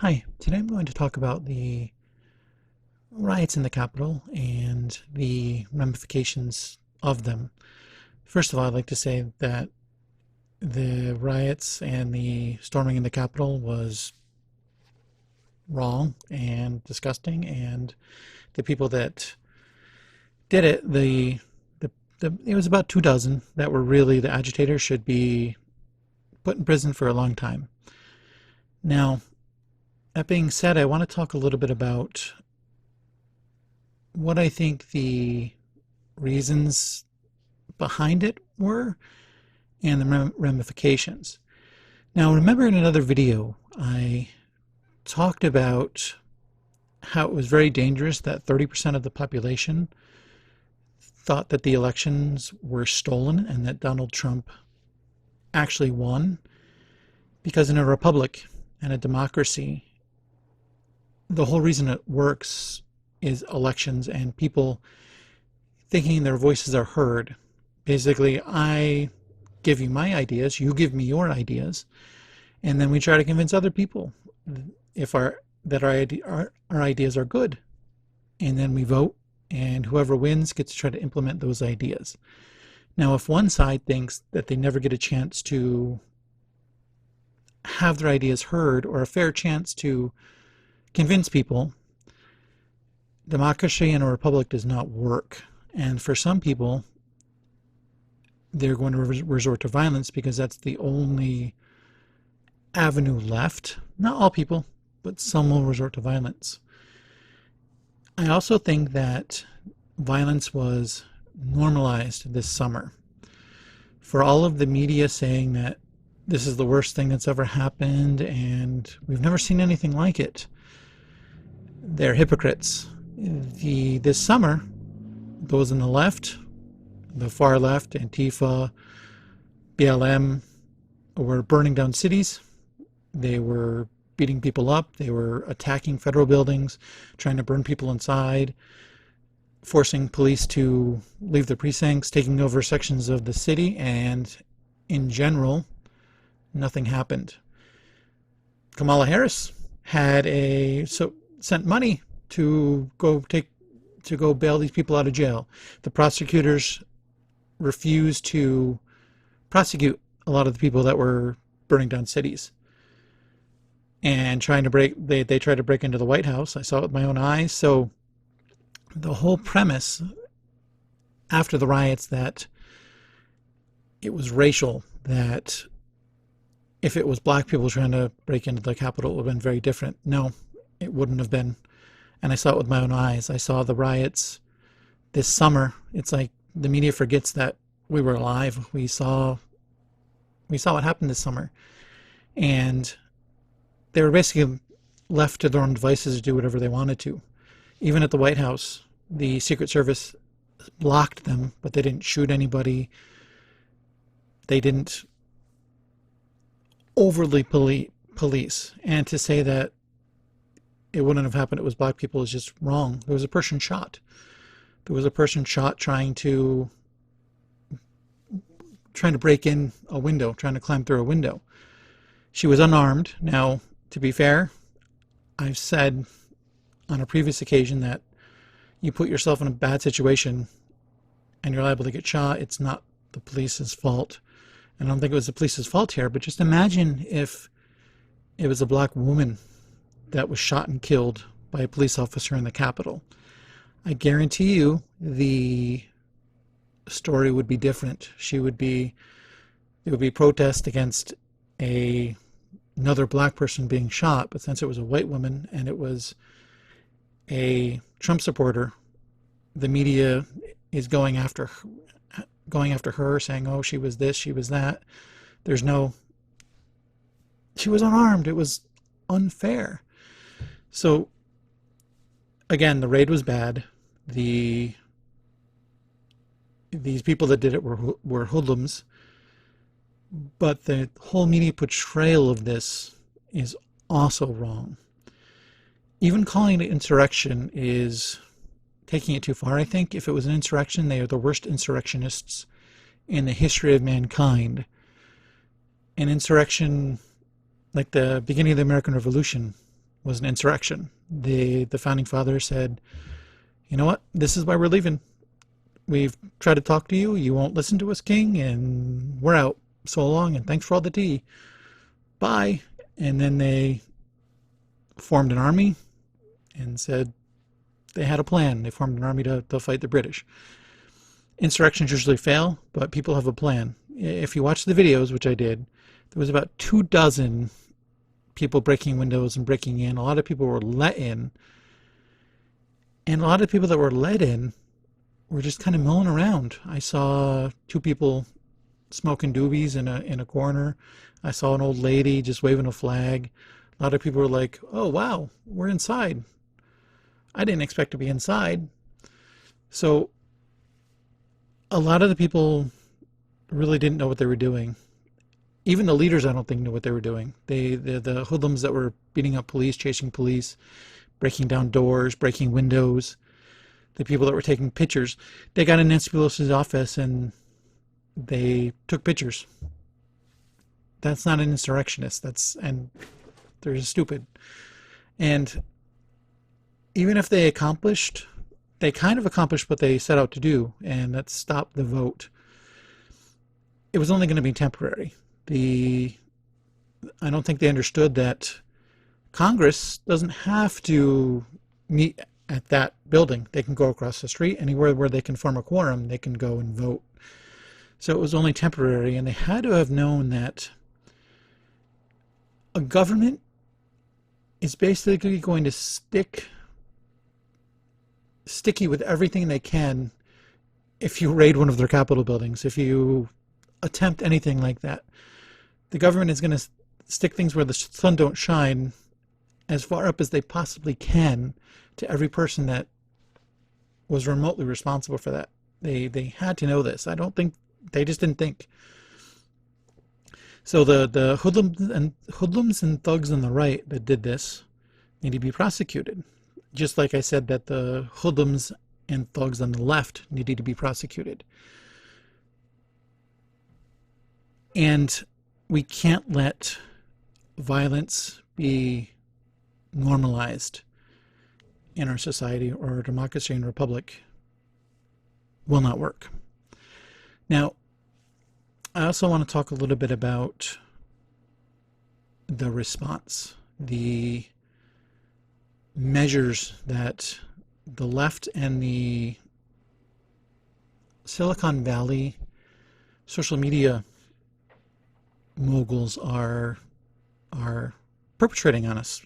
Hi, today I'm going to talk about the riots in the Capitol and the ramifications of them. First of all, I'd like to say that the riots and the storming in the Capitol was wrong and disgusting, and the people that did it, it was about 2 dozen that were really the agitators, should be put in prison for a long time. Now, that being said, I want to talk a little bit about what I think the reasons behind it were and the ramifications. Now, remember in another video, I talked about how it was very dangerous that 30% of the population thought that the elections were stolen and that Donald Trump actually won, because in a republic and a democracy, the whole reason it works is elections and people thinking their voices are heard. Basically, I give you my ideas, you give me your ideas, and then we try to convince other people if our ideas are good. And then we vote, and whoever wins gets to try to implement those ideas. Now, if one side thinks that they never get a chance to have their ideas heard or a fair chance to convince people, democracy in a republic does not work. And for some people, they're going to resort to violence because that's the only avenue left. Not all people, but some will resort to violence. I also think that violence was normalized this summer. For all of the media saying that this is the worst thing that's ever happened and we've never seen anything like it, they're hypocrites. This summer, those on the left, the far left, Antifa, BLM, were burning down cities. They were beating people up. They were attacking federal buildings, trying to burn people inside, forcing police to leave the precincts, taking over sections of the city, and in general, nothing happened. Kamala Harris sent money to go bail these people out of jail. The prosecutors refused to prosecute a lot of the people that were burning down cities and they tried to break into the White House. I saw it with my own eyes. So the whole premise after the riots that it was racial, that if it was black people trying to break into the Capitol, it would have been very different. No, it wouldn't have been. And I saw it with my own eyes. I saw the riots this summer. It's like the media forgets that we were alive. We saw what happened this summer. And they were basically left to their own devices to do whatever they wanted to. Even at the White House, the Secret Service blocked them, but they didn't shoot anybody. They didn't overly police. And to say that it wouldn't have happened, it was black people, is just wrong. There was a person shot. There was a person shot trying to break in a window, trying to climb through a window. She was unarmed. Now, to be fair, I've said on a previous occasion that you put yourself in a bad situation and you're liable to get shot. It's not the police's fault. And I don't think it was the police's fault here, but just imagine if it was a black woman that was shot and killed by a police officer in the Capitol. I guarantee you the story would be different. There would be protest against another black person being shot, but since it was a white woman and it was a Trump supporter, the media is going after her, saying, oh, she was this, she was that. She was unarmed. It was unfair. So again, the raid was bad. These people that did it were hoodlums. But the whole media portrayal of this is also wrong. Even calling it insurrection is taking it too far, I think. If it was an insurrection, they are the worst insurrectionists in the history of mankind. An insurrection, like the beginning of the American Revolution, was an insurrection. The founding fathers said, you know what, this is why we're leaving. We've tried to talk to you, you won't listen to us, king, and we're out. So long, and thanks for all the tea. Bye. And then they formed an army and said they had a plan. They formed an army to fight the British. Insurrections usually fail, but people have a plan. If you watch the videos, which I did, there was about 24 people breaking windows and breaking in. A lot of people were let in. And a lot of people that were let in were just kind of milling around. I saw 2 people smoking doobies in a corner. I saw an old lady just waving a flag. A lot of people were like, oh wow, we're inside. I didn't expect to be inside. So a lot of the people really didn't know what they were doing. Even the leaders, I don't think, knew what they were doing. The hoodlums that were beating up police, chasing police, breaking down doors, breaking windows, the people that were taking pictures, they got in Nancy Pelosi's office and they took pictures. That's not an insurrectionist. And they're stupid. And even if they kind of accomplished what they set out to do, and that's stop the vote, it was only going to be temporary. I don't think they understood that Congress doesn't have to meet at that building. They can go across the street. Anywhere where they can form a quorum, they can go and vote. So it was only temporary, and they had to have known that a government is basically going to sticky with everything they can if you raid one of their Capitol buildings, if you attempt anything like that. The government is going to stick things where the sun don't shine as far up as they possibly can to every person that was remotely responsible for that. They had to know this. I don't think they just didn't think. So the hoodlums and thugs on the right that did this need to be prosecuted. Just like I said that the hoodlums and thugs on the left needed to be prosecuted. And we can't let violence be normalized in our society, or our democracy and republic will not work. Now, I also want to talk a little bit about the response, the measures that the left and the Silicon Valley social media moguls are perpetrating on us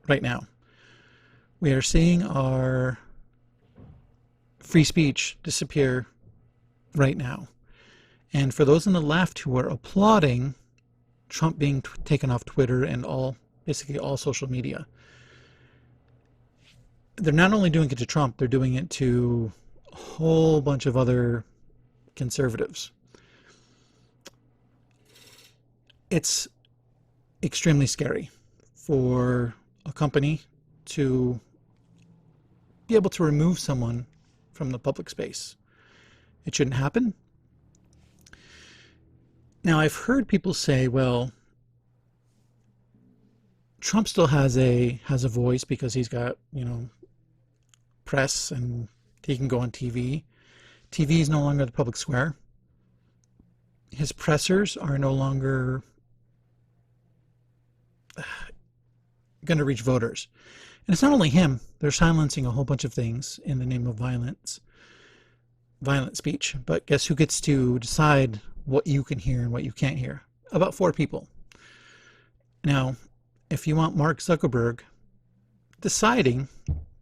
right now. We are seeing our free speech disappear right now. And for those on the left who are applauding Trump being taken off Twitter and basically all social media, they're not only doing it to Trump, they're doing it to a whole bunch of other conservatives. It's extremely scary for a company to be able to remove someone from the public space. It shouldn't happen. Now, I've heard people say, well, Trump still has a voice because he's got, press and he can go on TV. TV is no longer the public square. His pressers are no longer going to reach voters. And it's not only him. They're silencing a whole bunch of things in the name of violent speech. But guess who gets to decide what you can hear and what you can't hear? About 4 people. Now, if you want Mark Zuckerberg deciding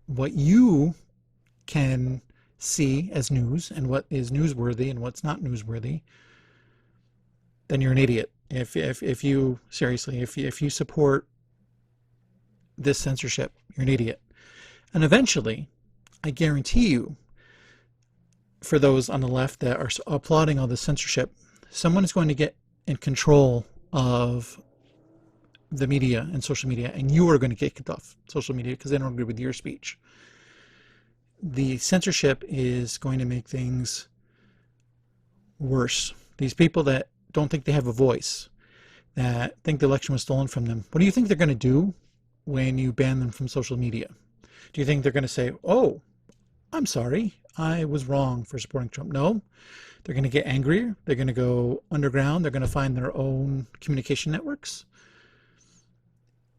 what you can see as news and what is newsworthy and what's not newsworthy, then you're an idiot. If you seriously, if you support this censorship, you're an idiot. And eventually, I guarantee you, for those on the left that are applauding all this censorship, someone is going to get in control of the media and social media, and you are going to get kicked off social media because they don't agree with your speech. The censorship is going to make things worse. These people that don't think they have a voice, that think the election was stolen from them, what do you think they're going to do when you ban them from social media? Do you think they're going to say, oh, I'm sorry, I was wrong for supporting Trump? No, they're going to get angrier. They're going to go underground. They're going to find their own communication networks.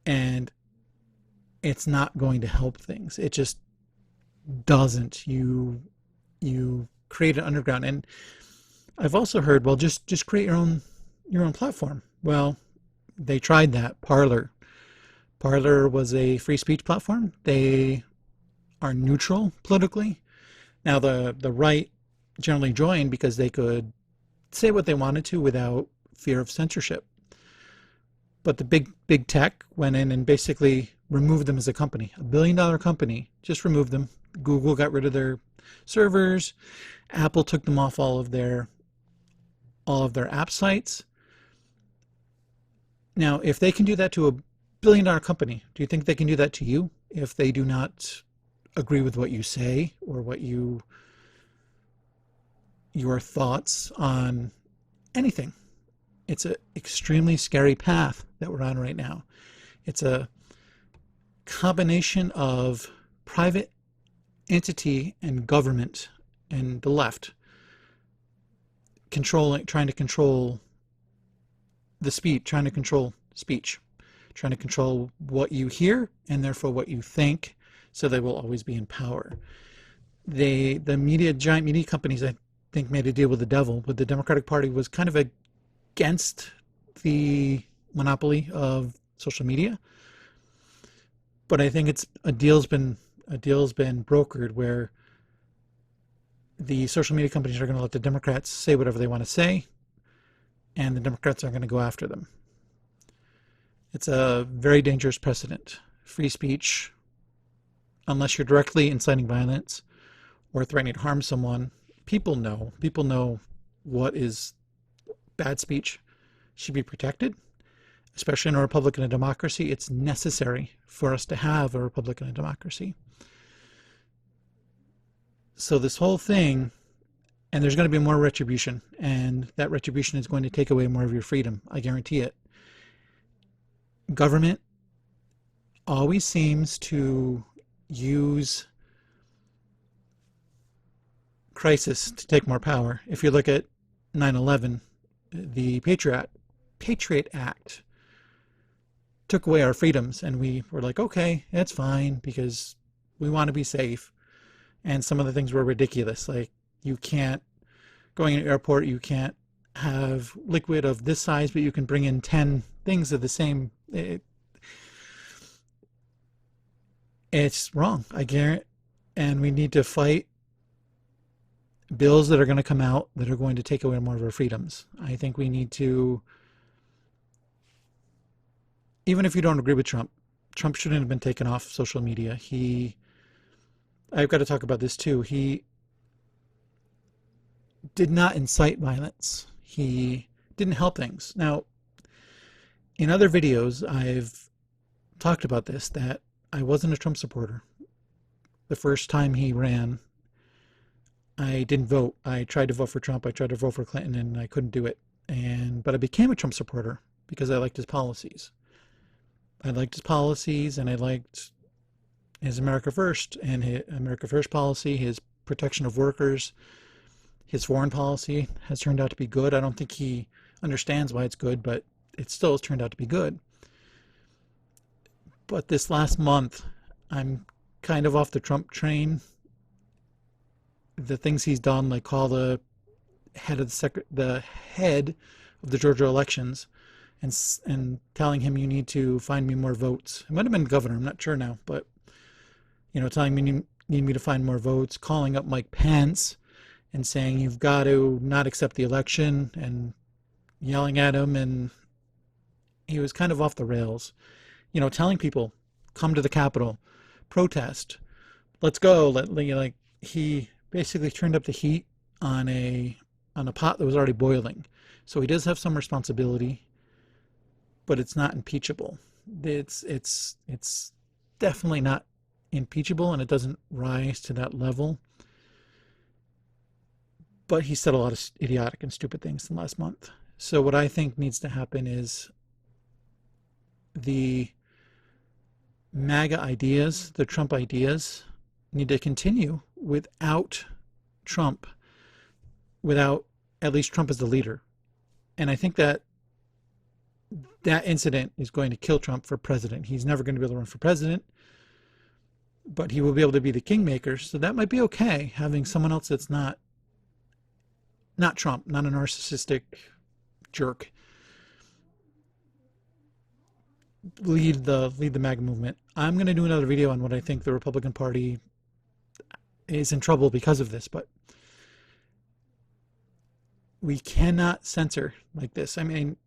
And it's not going to help things. It just doesn't. You create an underground. And I've also heard, well, just create your own platform. Well, they tried that. Parler was a free speech platform. They are neutral politically. Now the right generally joined because they could say what they wanted to without fear of censorship. But the big tech went in and basically removed them as a company. $1 billion company, just removed them. Google got rid of their servers. Apple took them off all of their app sites. Now, if they can do that to $1 billion company, do you think they can do that to you if they do not agree with what you say or your thoughts on anything? It's an extremely scary path that we're on right now. It's a combination of private entity and government and the left trying to control the speech, trying to control speech, trying to control what you hear and therefore what you think, so they will always be in power. The giant media companies, I think, made a deal with the devil. But the Democratic Party was kind of against the monopoly of social media. But I think a deal's been brokered where the social media companies are going to let the Democrats say whatever they want to say, and the Democrats are going to go after them. It's a very dangerous precedent. Free speech, unless you're directly inciting violence or threatening to harm someone, people know what is bad speech should be protected. Especially in a republic and a democracy, it's necessary for us to have a republic and a democracy. So this whole thing, and there's going to be more retribution, and that retribution is going to take away more of your freedom. I guarantee it. Government always seems to use crisis to take more power. If you look at 9/11, the Patriot Act took away our freedoms, and we were like, okay, that's fine because we want to be safe. And some of the things were ridiculous, like you can't, going in an airport, you can't have liquid of this size, but you can bring in 10 things of the same. It's wrong, I guarantee. And we need to fight bills that are going to come out that are going to take away more of our freedoms. I think we need to, even if you don't agree with Trump shouldn't have been taken off social media. I've got to talk about this too. He did not incite violence. He didn't help things. Now, in other videos, I've talked about this, that I wasn't a Trump supporter. The first time he ran, I didn't vote. I tried to vote for Trump. I tried to vote for Clinton, and I couldn't do it. But I became a Trump supporter because I liked his policies. I liked his policies, and I liked his America First and his America First policy, his protection of workers. His foreign policy has turned out to be good. I don't think he understands why it's good, but it still has turned out to be good. But this last month, I'm kind of off the Trump train. The things he's done, like call the head of the Georgia elections and telling him, you need to find me more votes. It might have been the governor, I'm not sure now, but telling me you need me to find more votes, calling up Mike Pence and saying you've got to not accept the election, and yelling at him, and he was kind of off the rails. Telling people, come to the Capitol, protest, let's go. He basically turned up the heat on a pot that was already boiling. So he does have some responsibility, but it's not impeachable. It's definitely not impeachable, and it doesn't rise to that level. But he said a lot of idiotic and stupid things in the last month. So what I think needs to happen is the MAGA ideas, the Trump ideas, need to continue without Trump, without at least Trump as the leader. And I think that that incident is going to kill Trump for president. He's never going to be able to run for president, but he will be able to be the kingmaker. So that might be okay, having someone else that's not Trump, not a narcissistic jerk, lead the MAGA movement. I'm going to do another video on what I think the Republican Party is in trouble because of this, but we cannot censor like this. I mean,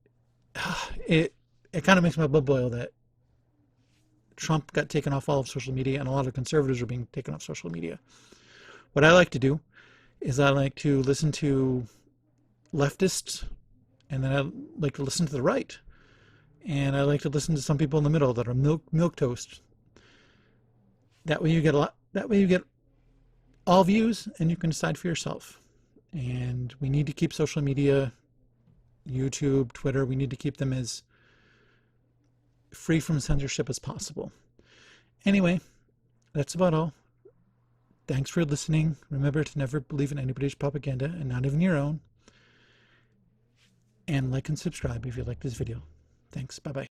it kind of makes my blood boil that Trump got taken off all of social media and a lot of conservatives are being taken off social media. What I like to do is I like to listen to leftists, and then I like to listen to the right, and I like to listen to some people in the middle that are milk toast. That way you get all views, and you can decide for yourself. And we need to keep social media, YouTube, Twitter, we need to keep them as free from censorship as possible. Anyway, that's about all. Thanks for listening. Remember to never believe in anybody's propaganda, and not even your own. And like and subscribe if you like this video. Thanks. Bye-bye.